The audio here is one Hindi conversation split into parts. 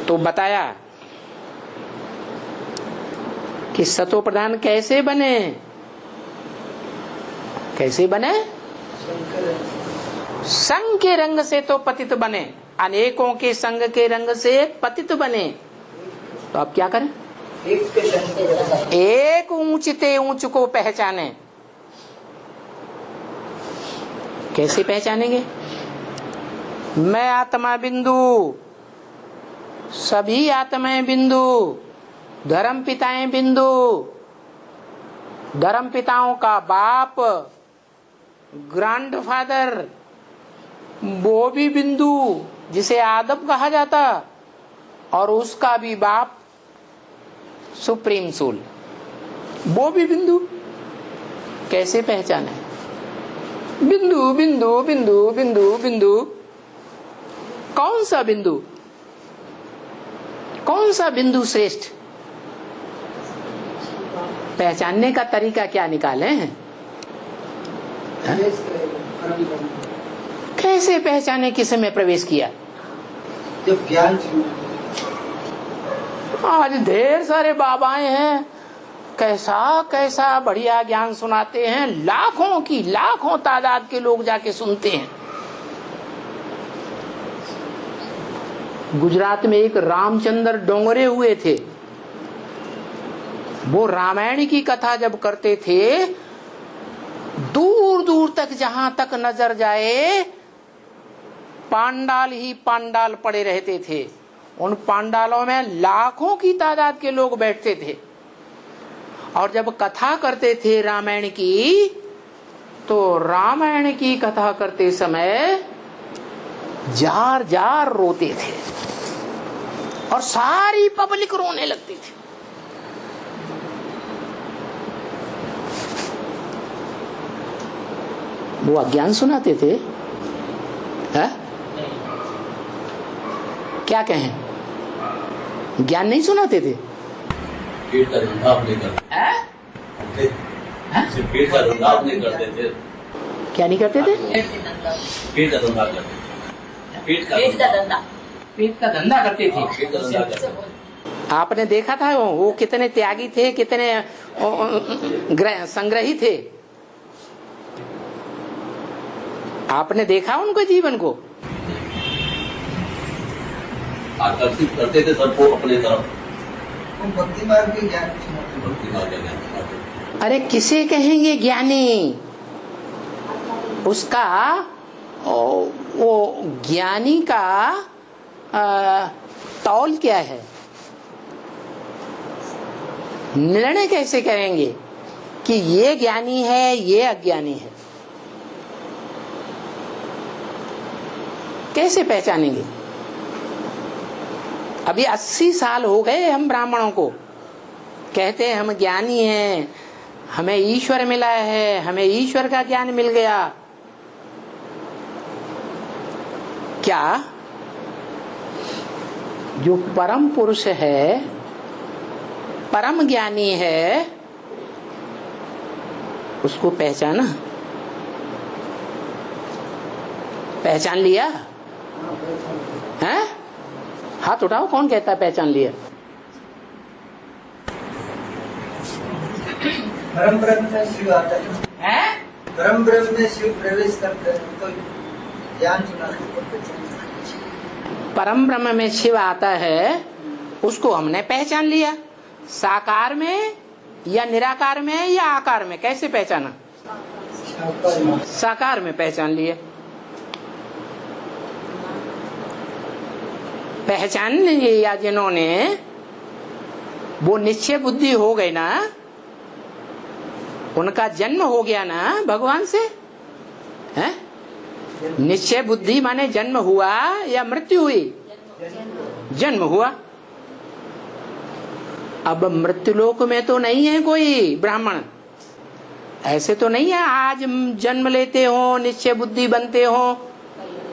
तो बताया कि सतो प्रधान कैसे बने, कैसे बने? संग के रंग से तो पतित बने, अनेकों के संग के रंग से पतित बने। तो अब क्या करें? एक ऊंचते ऊंच को पहचाने। कैसे पहचानेंगे? मैं आत्मा बिंदु, सभी आत्माएं बिंदु, धर्म पिताएं बिंदु, धर्म पिताओं का बाप ग्रैंडफादर वो भी बिंदु जिसे आदम कहा जाता, और उसका भी बाप सुप्रीम सोल वो भी बिंदु। कैसे पहचाने? बिंदु बिंदु बिंदु बिंदु बिंदु। कौन सा बिंदु, कौन सा बिंदु श्रेष्ठ? पहचानने का तरीका क्या निकाले हैं? कैसे पहचाने किस में प्रवेश किया? जब ज्ञान, आज ढेर सारे बाबाएं हैं, कैसा कैसा बढ़िया ज्ञान सुनाते हैं, लाखों की लाखों तादाद के लोग जाके सुनते हैं। गुजरात में एक रामचंद्र डोंगरे हुए थे, वो रामायण की कथा जब करते थे, दूर दूर तक जहां तक नजर जाए पांडाल ही पांडाल पड़े रहते थे। उन पांडालों में लाखों की तादाद के लोग बैठते थे, और जब कथा करते थे रामायण की, तो रामायण की कथा करते समय जार जार रोते थे, और सारी पब्लिक रोने लगती थी। वो अज्ञान सुनाते थे, है? क्या कहें? ज्ञान नहीं सुनाते थे। पेट का धंधा आप नहीं करते, सिर्फ पेट का धंधा आप नहीं करते थे। क्या नहीं करते थे? पेट का धंधा करते, पेट का धंधा करते थे। पेट का धंधा करते। आपने देखा था वो कितने त्यागी थे, कितने संग्रही थे? आपने देखा उनको जीवन को? आकर्षित करते थे सबको अपने तरफ। भक्ति मार्ग के ज्ञान, भक्ति मार्ग का ज्ञान। अरे किसे कहेंगे ज्ञानी? उसका वो ज्ञानी का तौल क्या है? निर्णय कैसे करेंगे कि ये ज्ञानी है, ये अज्ञानी है? कैसे पहचानेंगे? अभी 80 साल हो गए हम ब्राह्मणों को, कहते हैं हम ज्ञानी हैं, हमें ईश्वर मिला है, हमें ईश्वर का ज्ञान मिल गया। क्या जो परम पुरुष है, परम ज्ञानी है, उसको पहचाना? पहचान लिया है? हाथ उठाओ, कौन कहता है पहचान लिया? परम ब्रह्म में शिव आता है, परम ब्रह्म में शिव प्रवेश करते हैं, तो ज्ञान सुना। परम ब्रह्म में शिव आता है, उसको हमने पहचान लिया। साकार में या निराकार में या आकार में? कैसे पहचाना? साकार में पहचान लिया। पहचान लिया जिन्होंने, वो निश्चय बुद्धि हो गई ना, उनका जन्म हो गया ना भगवान से, है? निश्चय बुद्धि माने जन्म हुआ या मृत्यु हुई? जन्म हुआ। अब मृत्युलोक में तो नहीं है कोई ब्राह्मण, ऐसे तो नहीं है आज जन्म लेते हो, निश्चय बुद्धि बनते हो,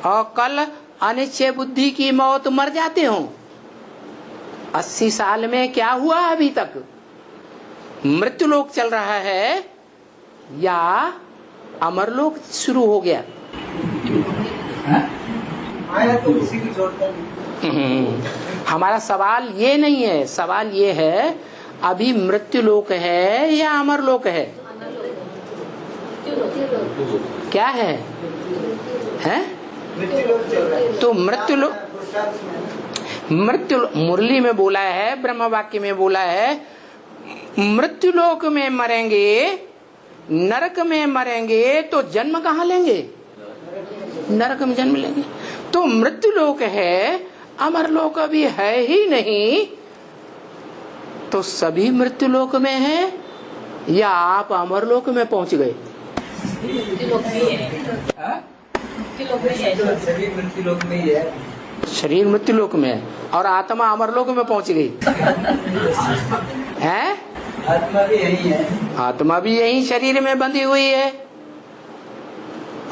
और कल अनिश्चय बुद्धि की मौत मर जाते हो। 80 साल में क्या हुआ अभी तक? मृत्युलोक चल रहा है या अमरलोक शुरू हो गया? आया तो उसी की जोड़ता है। हमारा सवाल ये नहीं है, सवाल ये है अभी मृत्यु लोक है या अमर लोक है? क्या है? तो मृत्यु मुरली में बोला है, ब्रह्म वाक्य में बोला है, मृत्यु लोक में मरेंगे, नरक में मरेंगे तो जन्म कहाँ लेंगे? नरक में जन्म लेंगे। तो मृत्यु लोक है, अमर लोक अभी है ही नहीं, तो सभी मृत्यु लोक में है या आप अमर लोक में पहुंच गए? शरीर मृत्यु लोक में ही है। शरीर मृत्यु लोक में है और आत्मा अमर लोक में पहुंच गई है। आत्मा भी यही है। आत्मा भी यही शरीर में बंधी हुई है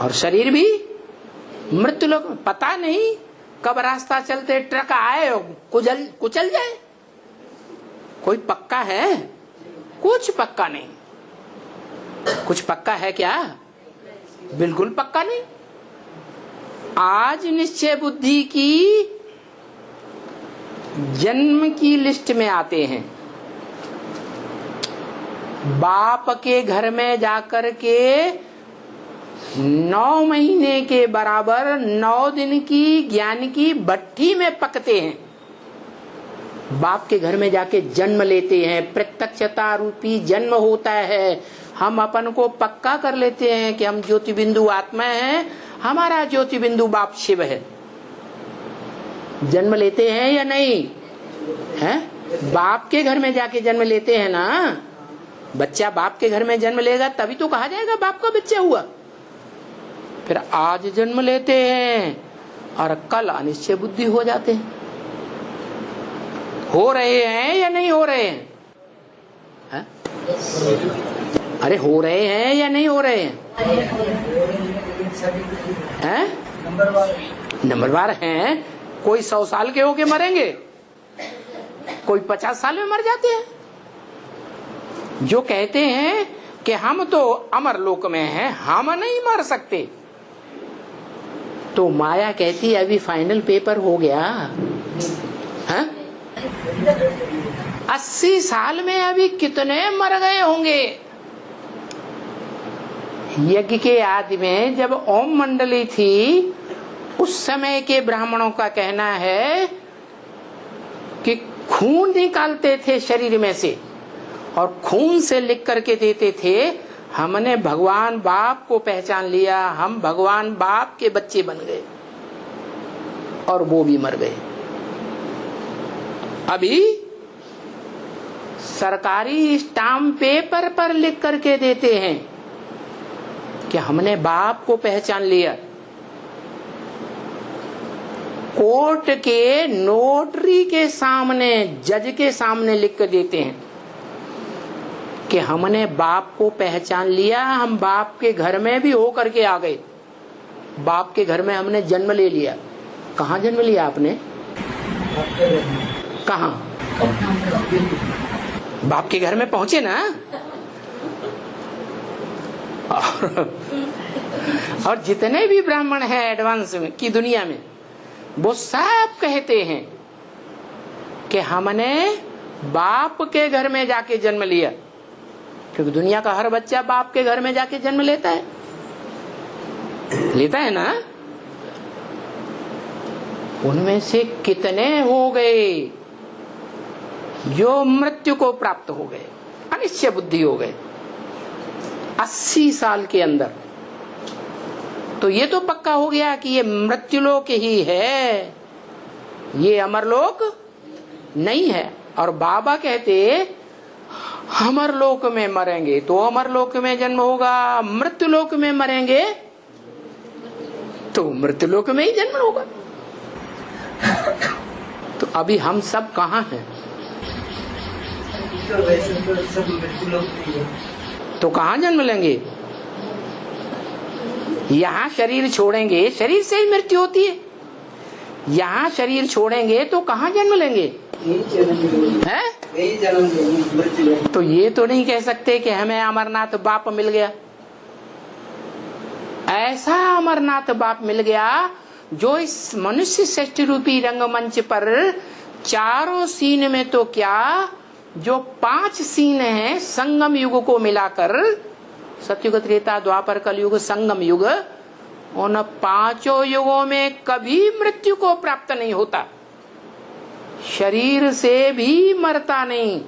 और शरीर भी मृत्यु लोक में। पता नहीं कब रास्ता चलते ट्रक आए कुचल जाए, कोई पक्का है? कुछ पक्का नहीं। कुछ पक्का है क्या? बिल्कुल पक्का नहीं। आज निश्चय बुद्धि की जन्म की लिस्ट में आते हैं, बाप के घर में जाकर के 9 महीने के बराबर 9 दिन की ज्ञान की भट्ठी में पकते हैं। बाप के घर में जाके जन्म लेते हैं, प्रत्यक्षता रूपी जन्म होता है। हम अपन को पक्का कर लेते हैं कि हम ज्योति बिंदु आत्मा हैं, हमारा ज्योति बिंदु बाप शिव है। जन्म लेते हैं या नहीं है? बाप के घर में जाके जन्म लेते हैं ना। बच्चा बाप के घर में जन्म लेगा तभी तो कहा जाएगा बाप का बच्चा हुआ। फिर आज जन्म लेते हैं और कल अनिश्चय बुद्धि हो जाते हैं। हो रहे हैं या नहीं हो रहे हैं? है? अरे हो रहे हैं या नहीं हो रहे हैं? नंबरवार हैं। कोई 100 साल के होके मरेंगे, कोई 50 साल में मर जाते हैं। जो कहते हैं कि हम तो अमर लोक में हैं, हम नहीं मर सकते, तो माया कहती है अभी फाइनल पेपर हो गया है? 80 साल में अभी कितने मर गए होंगे। यज्ञ के आदि में जब ओम मंडली थी, उस समय के ब्राह्मणों का कहना है कि खून निकालते थे शरीर में से और खून से लिख करके देते थे, हमने भगवान बाप को पहचान लिया, हम भगवान बाप के बच्चे बन गए, और वो भी मर गए। अभी सरकारी स्टाम्प पेपर पर लिख करके देते हैं कि हमने बाप को पहचान लिया। कोर्ट के नोटरी के सामने, जज के सामने लिख कर देते हैं कि हमने बाप को पहचान लिया, हम बाप के घर में भी हो करके आ गए, बाप के घर में हमने जन्म ले लिया। कहाँ जन्म लिया आपने? कहाँ? बाप के घर में पहुंचे ना। और जितने भी ब्राह्मण हैं एडवांस में की दुनिया में, वो सब कहते हैं कि हमने बाप के घर में जाके जन्म लिया, क्योंकि दुनिया का हर बच्चा बाप के घर में जाके जन्म लेता है, लेता है ना। उनमें से कितने हो गए जो मृत्यु को प्राप्त हो गए, अनिश्चय बुद्धि हो गए 80 साल के अंदर। तो ये तो पक्का हो गया कि ये मृत्युलोक ही है, ये अमरलोक नहीं है। और बाबा कहते अमरलोक में मरेंगे तो अमरलोक में जन्म होगा, मृत्युलोक में मरेंगे तो मृत्युलोक में ही जन्म होगा। तो अभी हम सब कहाँ हैं? तो कहाँ जन्म लेंगे? यहाँ शरीर छोड़ेंगे, शरीर से ही मृत्यु होती है। यहाँ शरीर छोड़ेंगे तो कहाँ जन्म लेंगे? हैं? तो ये तो नहीं कह सकते कि हमें अमरनाथ बाप मिल गया। ऐसा अमरनाथ बाप मिल गया जो इस मनुष्य सृष्टि रूपी रंगमंच पर चारों सीन में तो क्या, जो 5 सीन हैं संगम युग को मिलाकर, सतयुग त्रेता द्वापर कलयुग संगम युग, उन 5 युगों में कभी मृत्यु को प्राप्त नहीं होता, शरीर से भी मरता नहीं।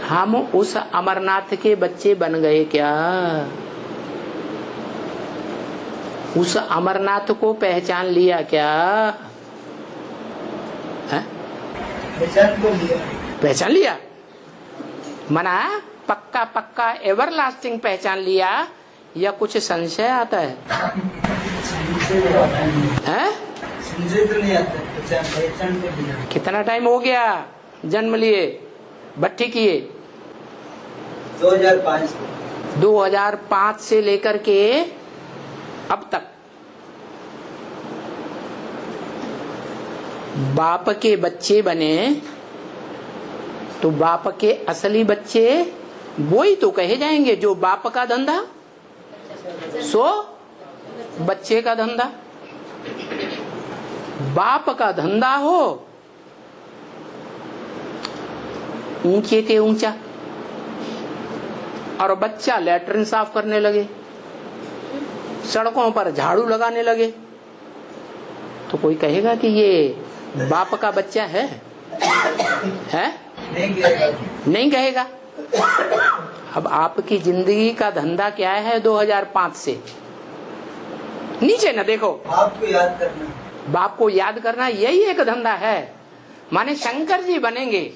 हम उस अमरनाथ के बच्चे बन गए क्या? उस अमरनाथ को पहचान लिया क्या? है? पहचान लिया मना पक्का पक्का एवरलास्टिंग पहचान लिया, या कुछ संशय आता है? संशय तो नहीं आता, पहचान तो लिया। कितना टाइम हो गया जन्म लिए, भट्टी किए? 2005 2005 से लेकर के अब तक बाप के बच्चे बने, तो बाप के असली बच्चे वही तो कहे जाएंगे जो बाप का धंधा सो बच्चे का धंधा। बाप का धंधा हो ऊंचे के ऊंचा, और बच्चा लैट्रिन साफ करने लगे, सड़कों पर झाड़ू लगाने लगे, तो कोई कहेगा कि ये बाप का बच्चा है? नहीं कहेगा। अब आपकी जिंदगी का धंधा क्या है 2005 से? नीचे न देखो, आपको याद करना, बाप को याद करना, यही एक धंधा है। माने शंकर जी बनेंगे।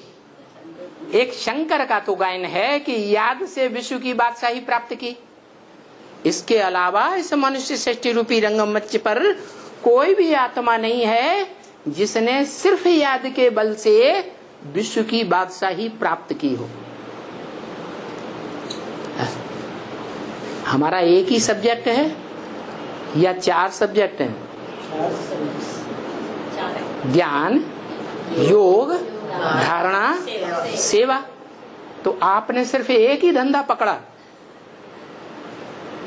एक शंकर का तो गायन है कि याद से विश्व की बादशाही प्राप्त की। इसके अलावा इस मनुष्य सृष्टि रूपी रंगमंच पर कोई भी आत्मा नहीं है जिसने सिर्फ याद के बल से विश्व की बादशाही प्राप्त की हो। हमारा एक ही सब्जेक्ट है या 4 सब्जेक्ट हैं? ज्ञान, योग, धारणा, सेवा। तो आपने सिर्फ एक ही धंधा पकड़ा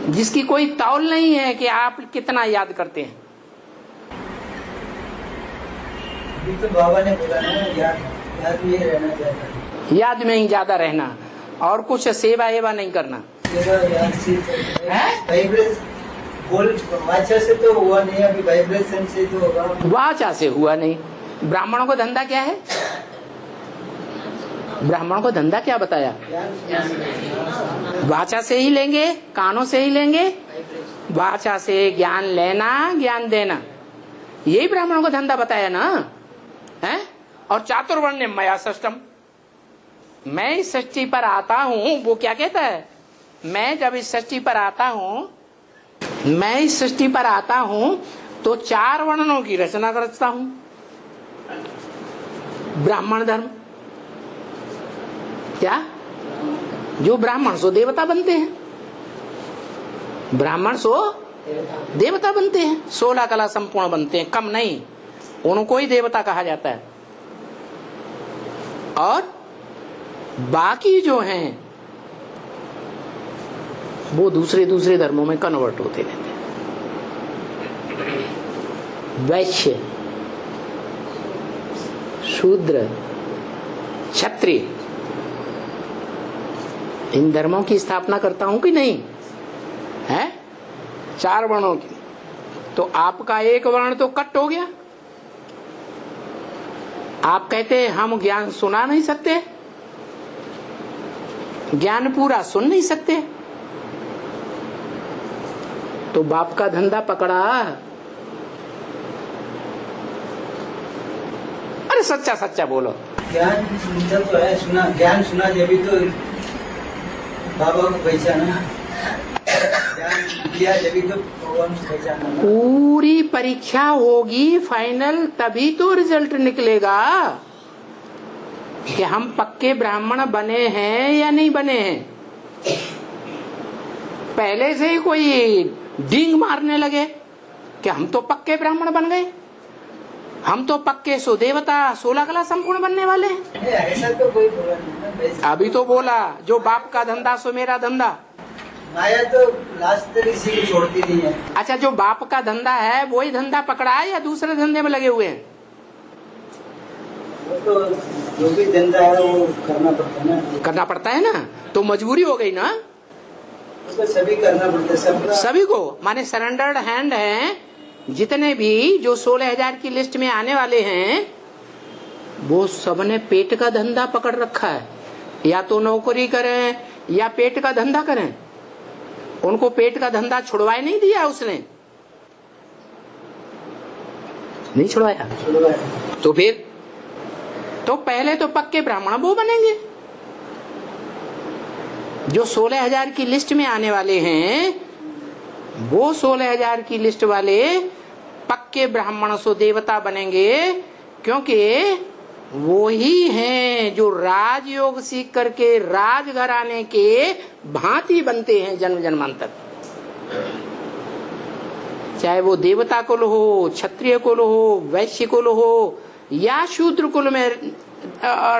जिसकी कोई तौल नहीं है कि आप कितना याद करते हैं। अभी तो बाबा ने बोला ना, याद में ही रहना चाहिए, याद में ही ज्यादा रहना, और कुछ सेवा एवा नहीं करना। वाचा से तो हुआ नहीं, अभी वाइब्रेशन से तो होगा। वाचा से हुआ नहीं। ब्राह्मणों को धंधा क्या है? ब्राह्मणों को धंधा क्या बताया? वाचा से ही लेंगे, कानों से ही लेंगे, वाचा से ज्ञान लेना, ज्ञान देना, यही ब्राह्मणों को धंधा बताया ना है। और चातुर्वर्ण्य मया सृष्टम, मैं इस सृष्टि पर आता हूँ, वो क्या कहता है? मैं जब इस सृष्टि पर आता हूँ, मैं इस सृष्टि पर आता हूँ तो 4 वर्णों की रचना करता हूँ। ब्राह्मण धर्म क्या? जो ब्राह्मण सो देवता बनते हैं, ब्राह्मण सो देवता बनते हैं, 16 कला संपूर्ण बनते हैं, कम नहीं, उनको ही देवता कहा जाता है। और बाकी जो हैं वो दूसरे धर्मों में कन्वर्ट होते रहते हैं। वैश्य, शूद्र, क्षत्रिय, इन धर्मों की स्थापना करता हूं कि नहीं है? 4 वर्णों की। तो आपका एक वर्ण तो कट हो गया। आप कहते हम ज्ञान सुना नहीं सकते, ज्ञान पूरा सुन नहीं सकते, तो बाप का धंधा पकड़ा। अरे सच्चा सच्चा बोलो। ज्ञान सुनता तो है, सुना, ज्ञान सुना जब तो बाबा को पहचाना, ज्ञान दिया जब तो भगवान को पहचाना। पूरी परीक्षा होगी फाइनल, तभी तो रिजल्ट निकलेगा कि हम पक्के ब्राह्मण बने हैं या नहीं बने हैं। पहले से ही कोई डींग मारने लगे कि हम तो पक्के ब्राह्मण बन गए, हम तो पक्के सो देवता 16 कला संपूर्ण बनने वाले हैं। ऐसा तो कोई बोला नहीं। अभी तो बोला जो बाप का धंधा सो मेरा धंधा। माया तो लास्ट तक इसी को छोड़ती नहीं है। अच्छा, जो बाप का धंधा है वही धंधा पकड़ा है या दूसरे धंधे में लगे हुए हैं? वो तो जो भी धंधा है वो करना पड़ता है ना। करना पड़ता है ना, तो मजबूरी हो गई ना। वो तो सभी करना पड़ता है, सबका। सभी को, माने सरेंडर्ड हैंड हैं जितने भी जो 16,000 की लिस्ट में आने वाले हैं, वो सबने पेट का धंधा पकड़ रखा है। या तो नौकरी करें या पेट का धंधा करें। उनको पेट का धंधा छुड़वाए नहीं दिया उसने, नहीं छुड़वाया। तो फिर तो पहले तो पक्के ब्राह्मण वो बनेंगे। जो 16,000 की लिस्ट में आने वाले हैं, वो 16,000 की लिस्ट वाले पक्के ब्राह्मण सो देवता बनेंगे, क्योंकि वो ही हैं जो राजयोग सीख करके राजघराने के भांति बनते हैं जन्म जन्मांतर। चाहे वो देवता कुल हो, क्षत्रिय कुल हो, वैश्य कुल हो या शूद्र कुल में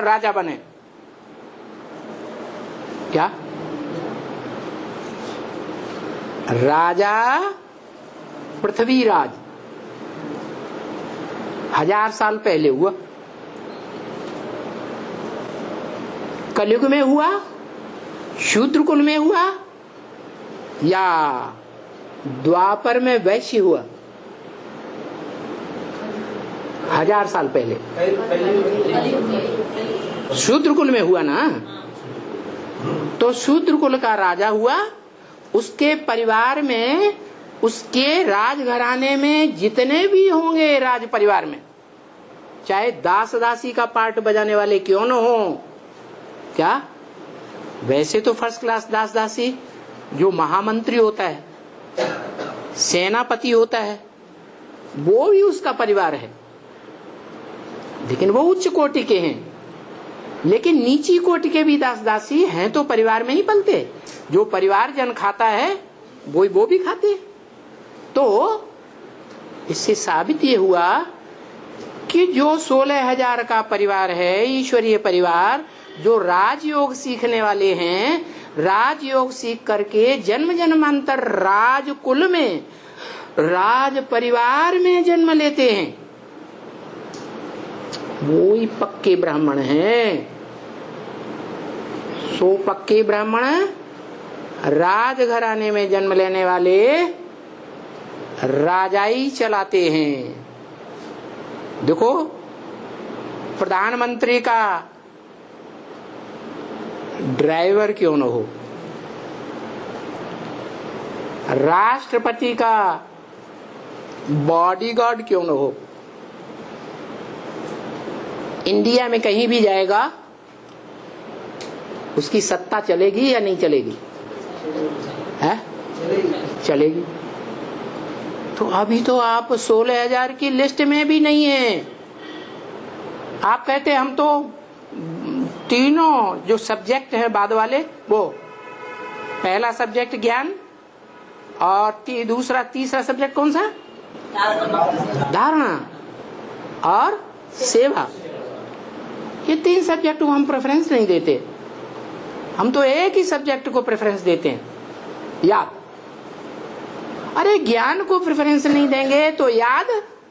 राजा बने। क्या राजा पृथ्वीराज 1000 साल पहले हुआ, कलयुग में हुआ, शूद्र कुल में हुआ या द्वापर में वैश्य हुआ? 1000 साल पहले शूद्र कुल में हुआ ना। तो शूद्र कुल का राजा हुआ, उसके परिवार में, उसके राजघराने में जितने भी होंगे राज परिवार में, चाहे दास दासी का पार्ट बजाने वाले क्यों न हो। क्या वैसे तो फर्स्ट क्लास दास दासी जो महामंत्री होता है, सेनापति होता है, वो भी उसका परिवार है, लेकिन वो उच्च कोटि के हैं। लेकिन नीची कोटि के भी दास दासी हैं तो परिवार में ही पलते। जो परिवार जन खाता है वो भी खाते। तो इससे साबित ये हुआ कि जो 16,000 का परिवार है, ईश्वरीय परिवार, जो राजयोग सीखने वाले हैं, राजयोग सीख करके जन्म जन्मांतर राज कुल में, राज परिवार में जन्म लेते हैं, वो ही पक्के ब्राह्मण हैं। सो पक्के ब्राह्मण राजघराने में जन्म लेने वाले राजाई चलाते हैं। देखो, प्रधानमंत्री का ड्राइवर क्यों न हो, राष्ट्रपति का बॉडीगार्ड क्यों न हो, इंडिया में कहीं भी जाएगा उसकी सत्ता चलेगी या नहीं चलेगी? है? चलेगी। तो अभी तो आप 16,000 की लिस्ट में भी नहीं है। आप कहते हम तो तीनों जो सब्जेक्ट हैं बाद वाले, वो पहला सब्जेक्ट ज्ञान और दूसरा तीसरा सब्जेक्ट कौन सा? धारणा और सेवा। ये 3 सब्जेक्ट को हम प्रेफरेंस नहीं देते, हम तो एक ही सब्जेक्ट को प्रेफरेंस देते हैं, याद। अरे ज्ञान को प्रेफरेंस नहीं देंगे तो याद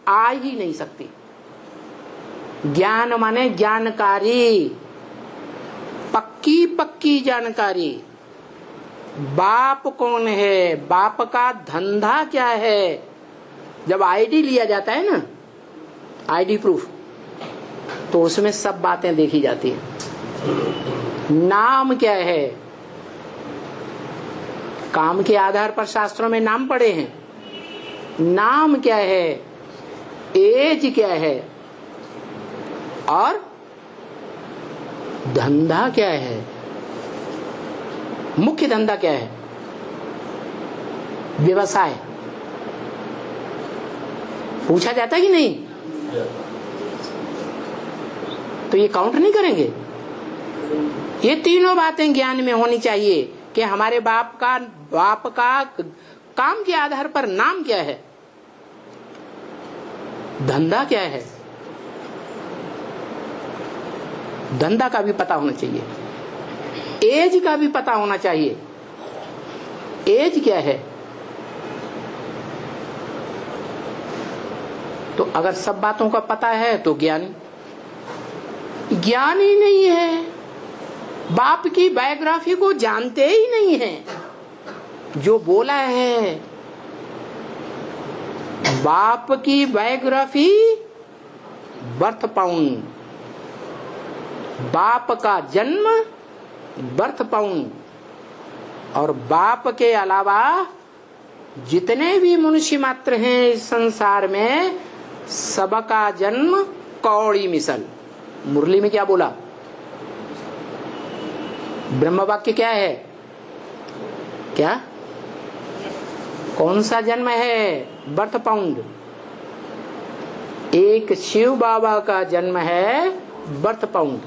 आ ही नहीं सकती। ज्ञान माने जानकारी, पक्की पक्की जानकारी। बाप कौन है, बाप का धंधा क्या है। जब आईडी लिया जाता है ना, आईडी प्रूफ, तो उसमें सब बातें देखी जाती है। नाम क्या है, काम के आधार पर शास्त्रों में नाम पड़े हैं। नाम क्या है, एज क्या है, और धंधा क्या है, मुख्य धंधा क्या है, व्यवसाय पूछा जाता है कि नहीं? तो ये काउंट नहीं करेंगे। ये तीनों बातें ज्ञान में होनी चाहिए कि हमारे बाप का काम के आधार पर नाम क्या है, धंधा क्या है, धंधा का भी पता होना चाहिए, एज का भी पता होना चाहिए, एज क्या है? तो अगर सब बातों का पता है तो ज्ञानी ज्ञान ही नहीं है, बाप की बायोग्राफी को जानते ही नहीं है। जो बोला है बाप की बायोग्राफी बर्थ पाउंड, बाप का जन्म बर्थ पाउंड, और बाप के अलावा जितने भी मनुष्य मात्र हैं इस संसार में सबका जन्म कौड़ी मिसल। मुरली में क्या बोला? ब्रह्म वाक्य क्या है? क्या कौन सा जन्म है? Birth pound. एक शिव बाबा का जन्म है बर्थ पाउंड,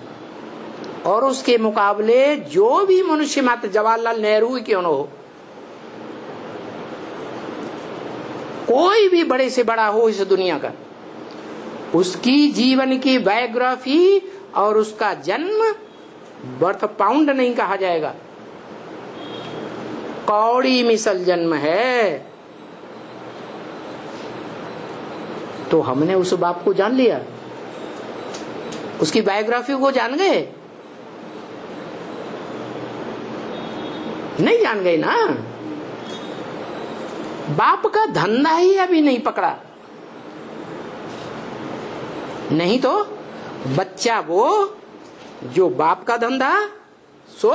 और उसके मुकाबले जो भी मनुष्य मात्र, जवाहरलाल नेहरू क्यों न हो, कोई भी बड़े से बड़ा हो इस दुनिया का, उसकी जीवन की बायोग्राफी और उसका जन्म बर्थ पाउंड नहीं कहा जाएगा, कौड़ी मिसल जन्म है। तो हमने उस बाप को जान लिया, उसकी बायोग्राफी को जान गए? नहीं जान गए ना। बाप का धंधा ही अभी नहीं पकड़ा, नहीं तो बच्चा वो जो बाप का धंधा सो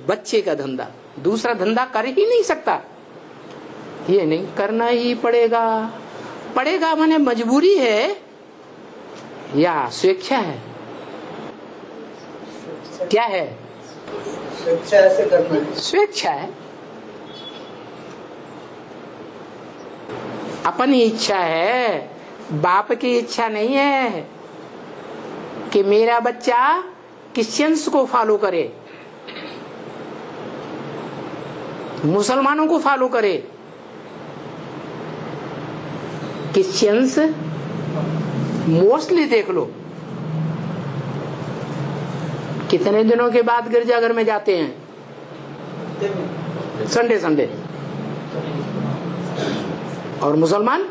बच्चे का धंधा, दूसरा धंधा कर ही नहीं सकता। ये नहीं करना ही पड़ेगा। पड़ेगा माने मजबूरी है या स्वेच्छा है? क्या है? स्वेच्छा से करना है। स्वेच्छा है, अपनी इच्छा है, बाप की इच्छा नहीं है कि मेरा बच्चा क्रिश्चियंस को फॉलो करे, मुसलमानों को फॉलो करे। क्रिश्चियंस मोस्टली देख लो कितने दिनों के बाद गिरजाघर में जाते हैं? Sunday Sunday. और मुसलमान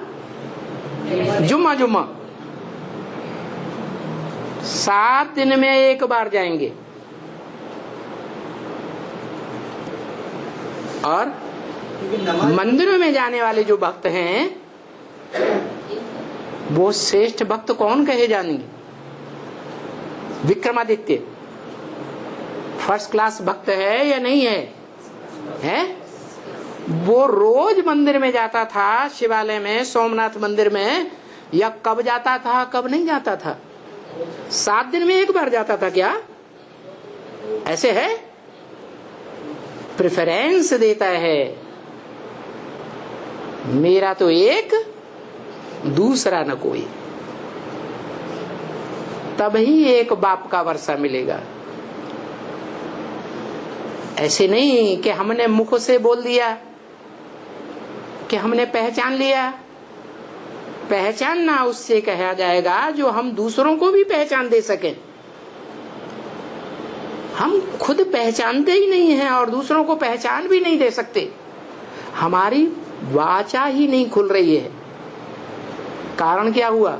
जुम्मा जुम्मा, 7 दिन में एक बार जाएंगे। और मंदिरों में जाने वाले जो भक्त हैं वो श्रेष्ठ भक्त कौन कहे जाएंगे? विक्रमादित्य फर्स्ट क्लास भक्त है या नहीं है? है? वो रोज मंदिर में जाता था, शिवालय में, सोमनाथ मंदिर में, या कब जाता था कब नहीं जाता था? 7 दिन में एक बार जाता था क्या? ऐसे है? प्रेफरेंस देता है, मेरा तो एक, दूसरा न कोई। तभी एक बाप का वर्षा मिलेगा। ऐसे नहीं कि हमने मुख से बोल दिया कि हमने पहचान लिया। पहचानना उससे कहा जाएगा जो हम दूसरों को भी पहचान दे सकें। हम खुद पहचानते ही नहीं हैं और दूसरों को पहचान भी नहीं दे सकते। हमारी वाचा ही नहीं खुल रही है। कारण क्या हुआ?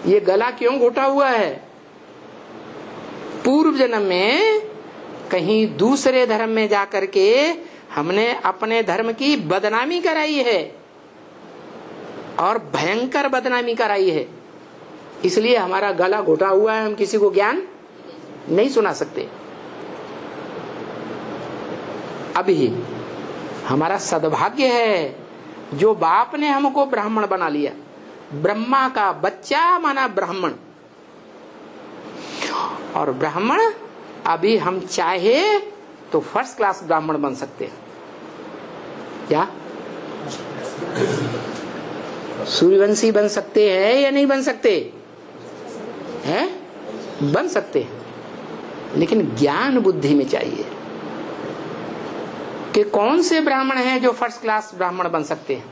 ये गला क्यों घोटा हुआ है? पूर्व जन्म में कहीं दूसरे धर्म में जाकर के हमने अपने धर्म की बदनामी कराई है, और भयंकर बदनामी कराई है। इसलिए हमारा गला घोटा हुआ है, हम किसी को ज्ञान नहीं सुना सकते। अभी हमारा सद्भाग्य है जो बाप ने हमको ब्राह्मण बना लिया। ब्रह्मा का बच्चा माना ब्राह्मण, और ब्राह्मण अभी हम चाहे तो फर्स्ट क्लास ब्राह्मण बन सकते हैं। क्या सूर्यवंशी बन सकते हैं या नहीं बन सकते हैं? बन सकते हैं, लेकिन ज्ञान बुद्धि में चाहिए कि कौन से ब्राह्मण हैं जो फर्स्ट क्लास ब्राह्मण बन सकते हैं।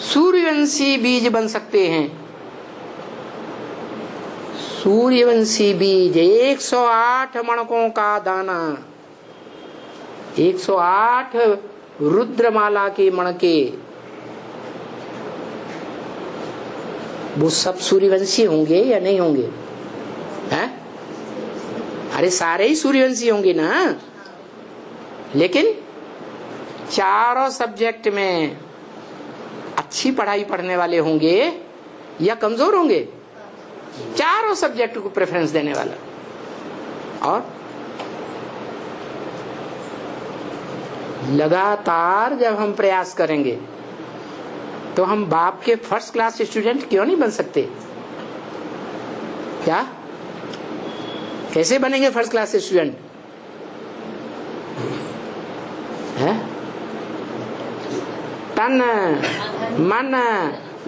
सूर्यवंशी बीज बन सकते हैं। सूर्यवंशी बीज 108 मणकों का दाना, 108 रुद्रमाला के मणके, वो सब सूर्यवंशी होंगे या नहीं होंगे? हैं? अरे सारे ही सूर्यवंशी होंगे ना, लेकिन चारों सब्जेक्ट में अच्छी पढ़ाई पढ़ने वाले होंगे या कमजोर होंगे? चारों सब्जेक्ट को प्रेफरेंस देने वाला। और लगातार जब हम प्रयास करेंगे तो हम बाप के फर्स्ट क्लास स्टूडेंट क्यों नहीं बन सकते? क्या कैसे बनेंगे फर्स्ट क्लास स्टूडेंट? है? तन मन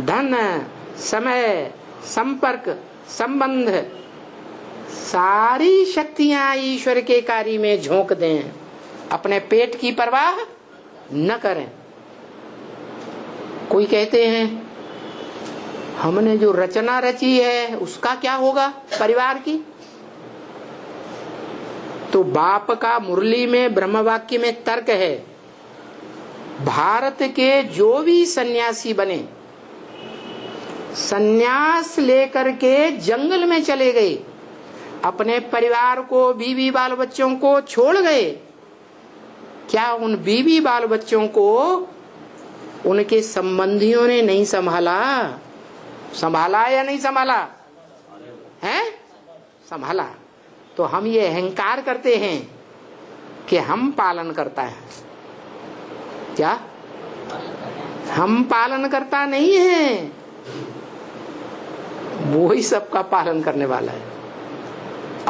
धन समय संपर्क संबंध सारी शक्तियां ईश्वर के कार्य में झोंक दें, अपने पेट की परवाह न करें। कोई कहते हैं हमने जो रचना रची है उसका क्या होगा परिवार की? तो बाप का मुरली में ब्रह्म वाक्य में तर्क है, भारत के जो भी सन्यासी बने, सन्यास लेकर के जंगल में चले गए, अपने परिवार को बीवी बाल बच्चों को छोड़ गए, क्या उन बीवी बाल बच्चों को उनके संबंधियों ने नहीं संभाला? संभाला या नहीं संभाला है? संभाला। तो हम ये अहंकार करते हैं कि हम पालन करता है, क्या हम पालन करता नहीं है, वो ही सबका पालन करने वाला है।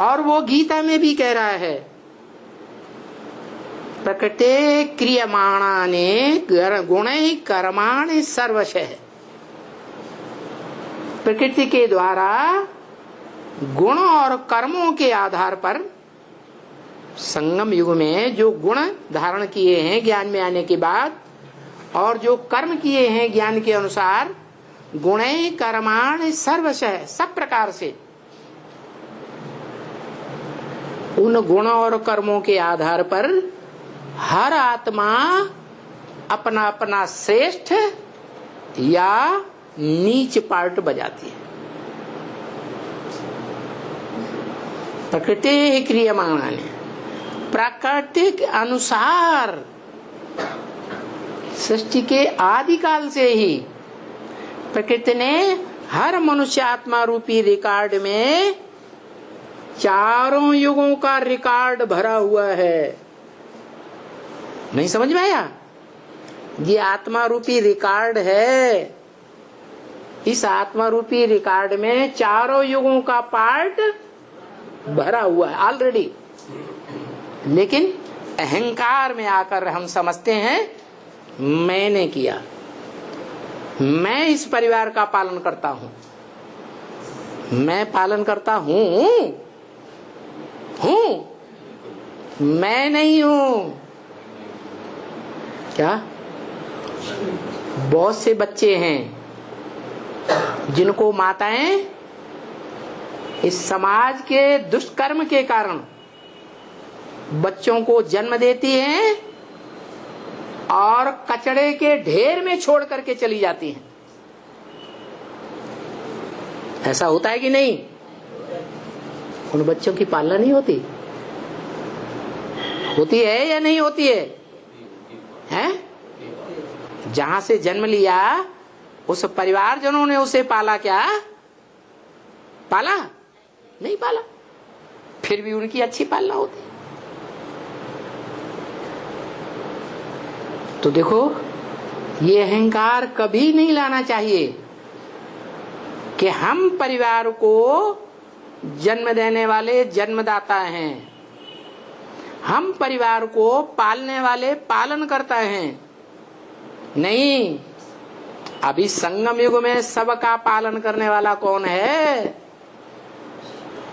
और वो गीता में भी कह रहा है, प्रकृते क्रियमाणाने गुणे कर्माणि सर्वशः। प्रकृति के द्वारा गुण और कर्मों के आधार पर संगम युग में जो गुण धारण किए हैं ज्ञान में आने के बाद, और जो कर्म किए हैं ज्ञान के अनुसार, गुणे कर्माणि सर्वशः, सब प्रकार से उन गुणों और कर्मों के आधार पर हर आत्मा अपना अपना श्रेष्ठ या नीच पार्ट बजाती है। प्रकृति क्रियमाणानि, प्राकृतिक अनुसार सृष्टि के आदिकाल से ही प्रकृति ने हर मनुष्य आत्मा रूपी रिकॉर्ड में चारों युगों का रिकॉर्ड भरा हुआ है। नहीं समझ में आया? ये आत्मा रूपी रिकॉर्ड है, इस आत्मा रूपी रिकॉर्ड में चारों युगों का पार्ट भरा हुआ है ऑलरेडी। लेकिन अहंकार में आकर हम समझते हैं मैंने किया, मैं इस परिवार का पालन करता हूं, मैं पालन करता हूं, मैं नहीं हूं। क्या? बहुत से बच्चे हैं जिनको माताएं इस समाज के दुष्कर्म के कारण बच्चों को जन्म देती हैं और कचड़े के ढेर में छोड़ करके चली जाती हैं। ऐसा होता है कि नहीं? उन बच्चों की पालना नहीं होती? होती है या नहीं होती है? हैं? जहां से जन्म लिया उस परिवारजनों ने उसे पाला क्या? पाला? नहीं पाला, फिर भी उनकी अच्छी पालना होती। तो देखो, ये अहंकार कभी नहीं लाना चाहिए कि हम परिवार को जन्म देने वाले जन्मदाता हैं, हम परिवार को पालने वाले पालन करता हैं। नहीं, अभी संगम युग में सबका पालन करने वाला कौन है?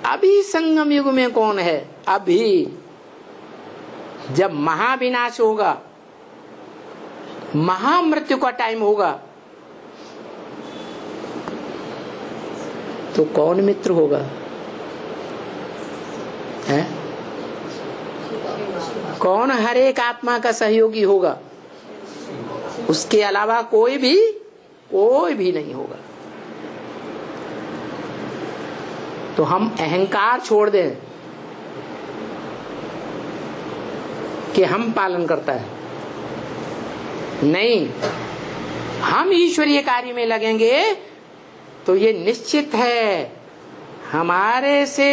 अभी संगम युग में कौन है? अभी जब महाविनाश होगा, महामृत्यु का टाइम होगा, तो कौन मित्र होगा? है? कौन हर एक आत्मा का सहयोगी होगा? उसके अलावा कोई भी नहीं होगा। तो हम अहंकार छोड़ दें कि हम पालन करता है, नहीं, हम ईश्वरीय कार्य में लगेंगे तो ये निश्चित है हमारे से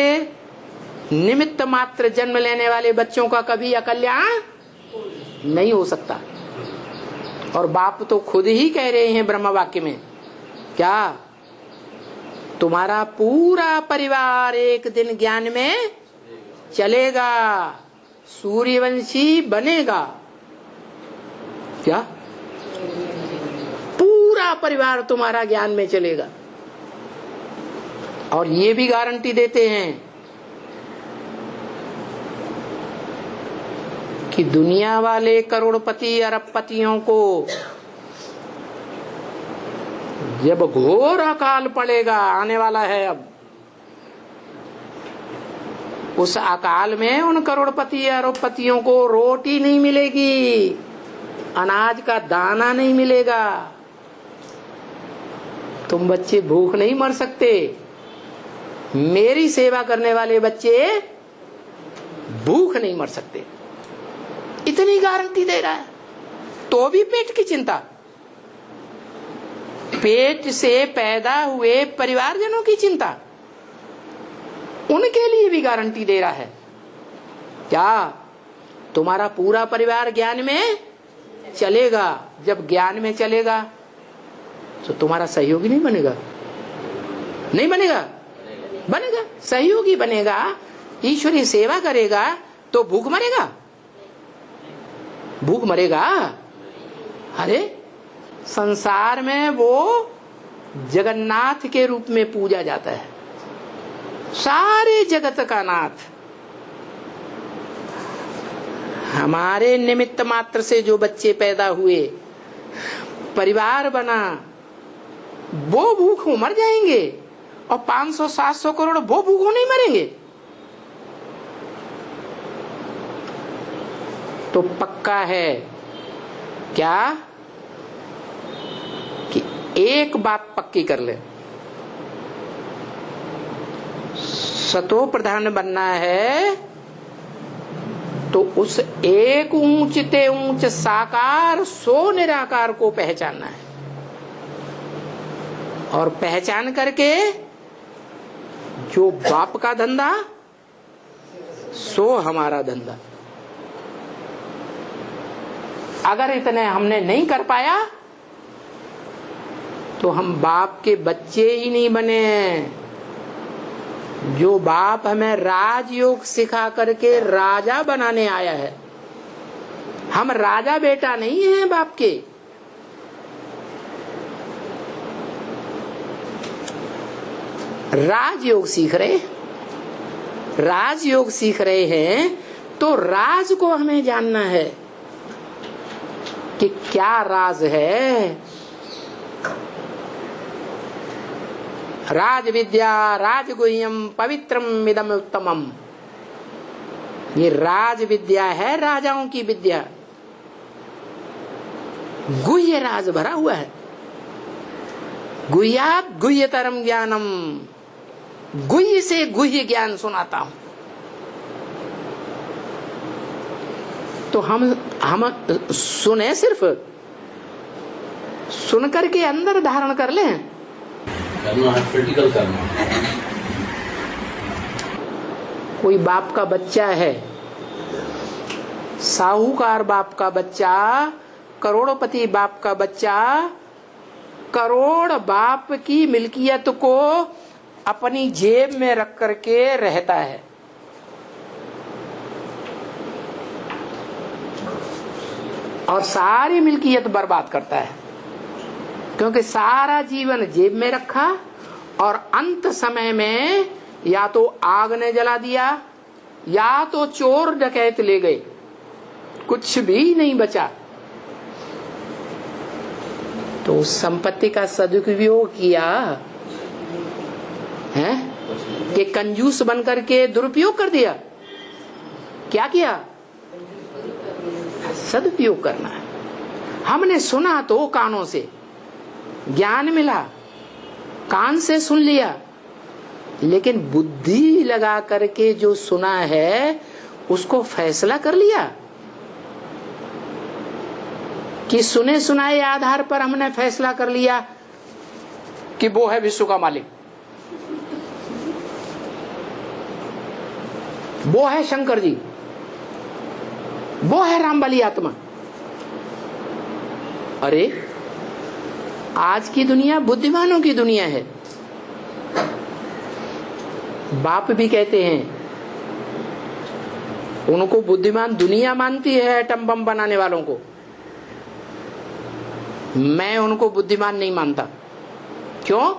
निमित्त मात्र जन्म लेने वाले बच्चों का कभी अकल्याण नहीं हो सकता। और बाप तो खुद ही कह रहे हैं ब्रह्म वाक्य में, क्या? तुम्हारा पूरा परिवार एक दिन ज्ञान में चलेगा, सूर्यवंशी बनेगा। क्या? पूरा परिवार तुम्हारा ज्ञान में चलेगा। और ये भी गारंटी देते हैं कि दुनिया वाले करोड़पति अरबपतियों को जब घोर अकाल पड़ेगा, आने वाला है अब, उस अकाल में उन करोड़पति अरबपतियों को रोटी नहीं मिलेगी, अनाज का दाना नहीं मिलेगा। तुम बच्चे भूख नहीं मर सकते, मेरी सेवा करने वाले बच्चे भूख नहीं मर सकते। इतनी गारंटी दे रहा है। तो भी पेट की चिंता, पेट से पैदा हुए परिवारजनों की चिंता, उनके लिए भी गारंटी दे रहा है। क्या? तुम्हारा पूरा परिवार ज्ञान में चलेगा। जब ज्ञान में चलेगा तो तुम्हारा सहयोगी नहीं बनेगा? नहीं बनेगा? बनेगा, सहयोगी बनेगा, ईश्वरीय सेवा करेगा तो भूख मरेगा? भूख मरेगा? अरे संसार में वो जगन्नाथ के रूप में पूजा जाता है, सारे जगत का नाथ। हमारे निमित्त मात्र से जो बच्चे पैदा हुए, परिवार बना, वो भूखों मर जाएंगे और 500-700 करोड़ वो भूखों नहीं मरेंगे। तो पक्का है क्या कि एक बात पक्की कर ले, सतो प्रधान बनना है तो उस एक ऊंचते ऊंच साकार सो निराकार को पहचानना है। और पहचान करके जो बाप का धंधा सो हमारा धंधा। अगर इतने हमने नहीं कर पाया तो हम बाप के बच्चे ही नहीं बने। जो बाप हमें राजयोग सिखा करके राजा बनाने आया है, हम राजा बेटा नहीं हैं बाप के। राजयोग सीख रहे, राजयोग सीख रहे हैं तो राज को हमें जानना है कि क्या राज है। राज विद्या राजगुह्यम पवित्रम इदम उत्तमम। ये राज विद्या है, राजाओं की विद्या। गुह्य राज भरा हुआ है। गुह्यात गुह्यतरम ज्ञानम, गुह्य से गुह्य ज्ञान सुनाता हूं। तो हम सुने, सिर्फ सुन करके अंदर धारण कर लें, करना है, प्रैक्टिकल करना। कोई बाप का बच्चा है, साहूकार बाप का बच्चा, करोड़पति बाप का बच्चा, करोड़ बाप की मिल्कियत को अपनी जेब में रख करके रहता है। और सारी मिल्कियत बर्बाद करता है, क्योंकि सारा जीवन जेब में रखा और अंत समय में या तो आग ने जला दिया या तो चोर डकैत ले गए, कुछ भी नहीं बचा। तो उस संपत्ति का सदुपयोग किया है कि कंजूस बनकर के दुरुपयोग कर दिया। क्या किया? सदुपयोग करना है। हमने सुना तो कानों से, ज्ञान मिला, कान से सुन लिया, लेकिन बुद्धि लगा करके जो सुना है उसको फैसला कर लिया कि सुने सुनाए आधार पर हमने फैसला कर लिया कि वो है विश्व का मालिक, वो है शंकर जी, वो है रामबली आत्मा। अरे आज की दुनिया बुद्धिमानों की दुनिया है। बाप भी कहते हैं, उनको बुद्धिमान दुनिया मानती है एटम बम बनाने वालों को, मैं उनको बुद्धिमान नहीं मानता। क्यों?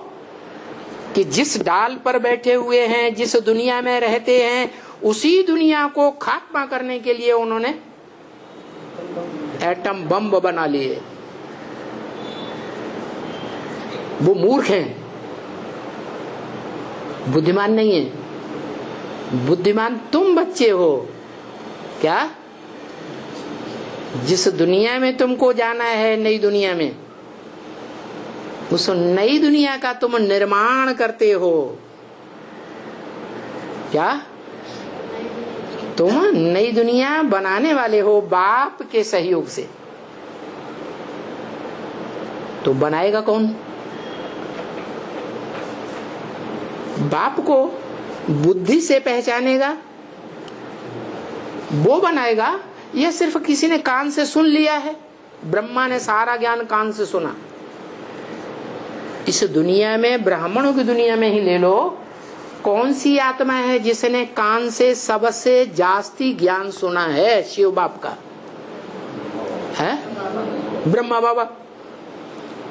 कि जिस डाल पर बैठे हुए हैं, जिस दुनिया में रहते हैं, उसी दुनिया को खात्मा करने के लिए उन्होंने एटम बम बना लिए। वो मूर्ख हैं, बुद्धिमान नहीं है। बुद्धिमान तुम बच्चे हो। क्या? जिस दुनिया में तुमको जाना है, नई दुनिया में, उस नई दुनिया का तुम निर्माण करते हो। क्या? तुम नई दुनिया बनाने वाले हो बाप के सहयोग से। तो बनाएगा कौन? बाप को बुद्धि से पहचानेगा वो बनाएगा, यह सिर्फ किसी ने कान से सुन लिया है। ब्रह्मा ने सारा ज्ञान कान से सुना। इस दुनिया में, ब्राह्मणों की दुनिया में ही ले लो, कौन सी आत्मा है जिसने कान से सबसे जास्ती ज्ञान सुना है? शिव बाप का है, ब्रह्मा बाबा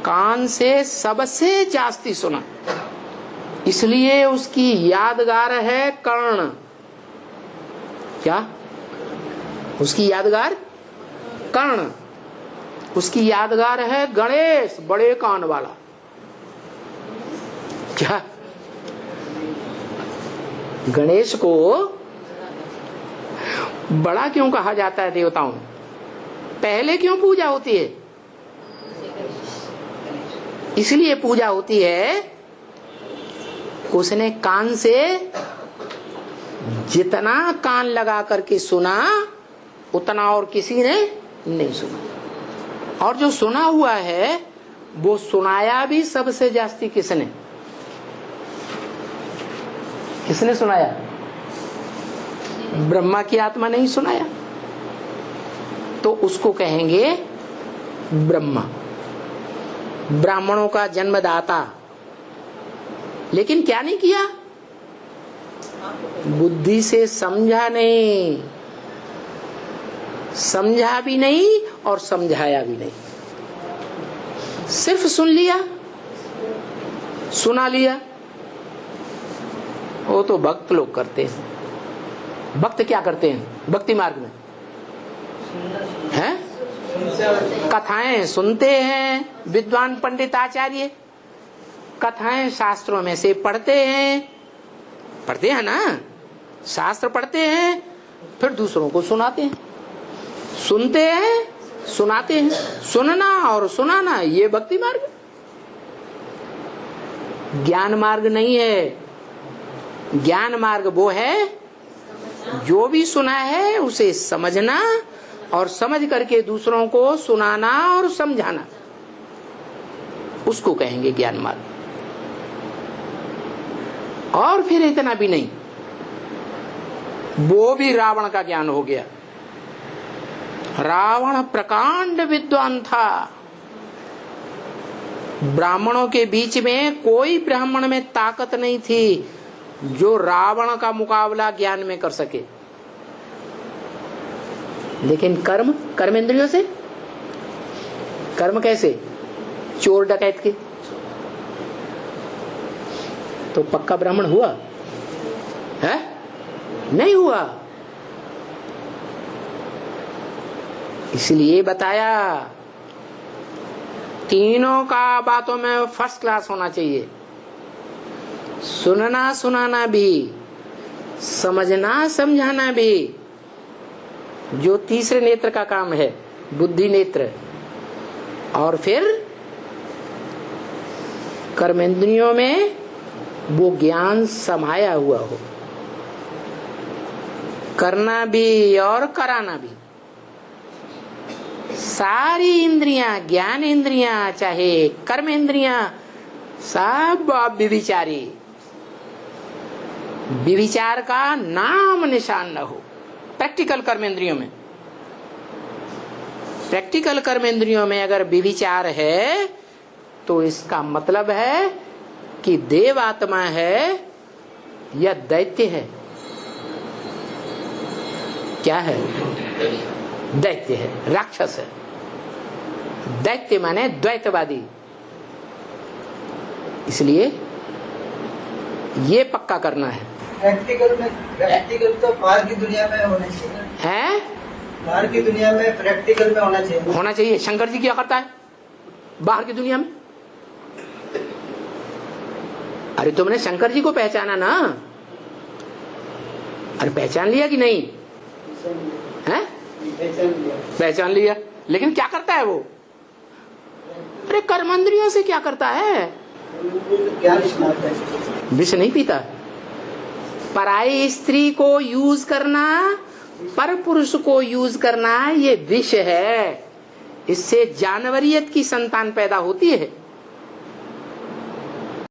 कान से सबसे जास्ती सुना, इसलिए उसकी यादगार है कर्ण। क्या? उसकी यादगार कर्ण, उसकी यादगार है गणेश, बड़े कान वाला। क्या? गणेश को बड़ा क्यों कहा जाता है देवताओं? पहले क्यों पूजा होती है? इसलिए पूजा होती है, उसने कान से जितना कान लगा करके सुना उतना और किसी ने नहीं सुना। और जो सुना हुआ है वो सुनाया भी सबसे जास्ती किसने? किसने सुनाया? ब्रह्मा की आत्मा नहीं सुनाया। तो उसको कहेंगे ब्रह्मा, ब्राह्मणों का जन्मदाता। लेकिन क्या नहीं किया? बुद्धि से समझा नहीं, समझा भी नहीं और समझाया भी नहीं, सिर्फ सुन लिया, सुना लिया। वो तो भक्त लोग करते हैं। भक्त क्या करते हैं भक्ति मार्ग में? हैं? कथाएं सुनते हैं, विद्वान पंडित आचार्य कथाएं शास्त्रों में से पढ़ते हैं ना, शास्त्र पढ़ते हैं, फिर दूसरों को सुनाते हैं। सुनते हैं, सुनाते हैं। सुनना और सुनाना ये भक्ति मार्ग, ज्ञान मार्ग नहीं है। ज्ञान मार्ग वो है जो भी सुना है उसे समझना और समझ करके दूसरों को सुनाना और समझाना, उसको कहेंगे ज्ञान मार्ग। और फिर इतना भी नहीं, वो भी रावण का ज्ञान हो गया। रावण प्रकांड विद्वान था। ब्राह्मणों के बीच में कोई ब्राह्मण में ताकत नहीं थी जो रावण का मुकाबला ज्ञान में कर सके। लेकिन कर्म इंद्रियों से, कर्म कैसे? चोर डकैत के। तो पक्का ब्राह्मण हुआ है? नहीं हुआ। इसलिए बताया तीनों का बातों में फर्स्ट क्लास होना चाहिए। सुनना सुनाना भी, समझना समझाना भी। जो तीसरे नेत्र का काम है बुद्धि नेत्र, और फिर कर्मेंद्रियों में वो ज्ञान समाया हुआ हो, करना भी और कराना भी। सारी इंद्रियां, ज्ञान इंद्रियां चाहे कर्म इंद्रियां, सब आप विविचारी, विविचार का नाम निशान न हो। प्रैक्टिकल कर्मेंद्रियों में, प्रैक्टिकल कर्मेंद्रियों में अगर विविचार है तो इसका मतलब है कि देव आत्मा है या दैत्य है। क्या है? दैत्य है, राक्षस है। दैत्य माने द्वैतवादी। इसलिए ये पक्का करना है। प्रैक्टिकल तो बाहर की दुनिया में होना चाहिए है, बाहर की दुनिया में प्रैक्टिकल में होना चाहिए। शंकर जी क्या करता है बाहर की दुनिया में? अरे तुमने शंकर जी को पहचाना ना? अरे पहचान लिया कि नहीं? है? पहचान लिया, लेकिन क्या करता है वो? अरे कर्मेंद्रियों से क्या करता है? विष नहीं पीता। पराई स्त्री को यूज करना, पर पुरुष को यूज करना, ये विष है। इससे जानवरियत की संतान पैदा होती है।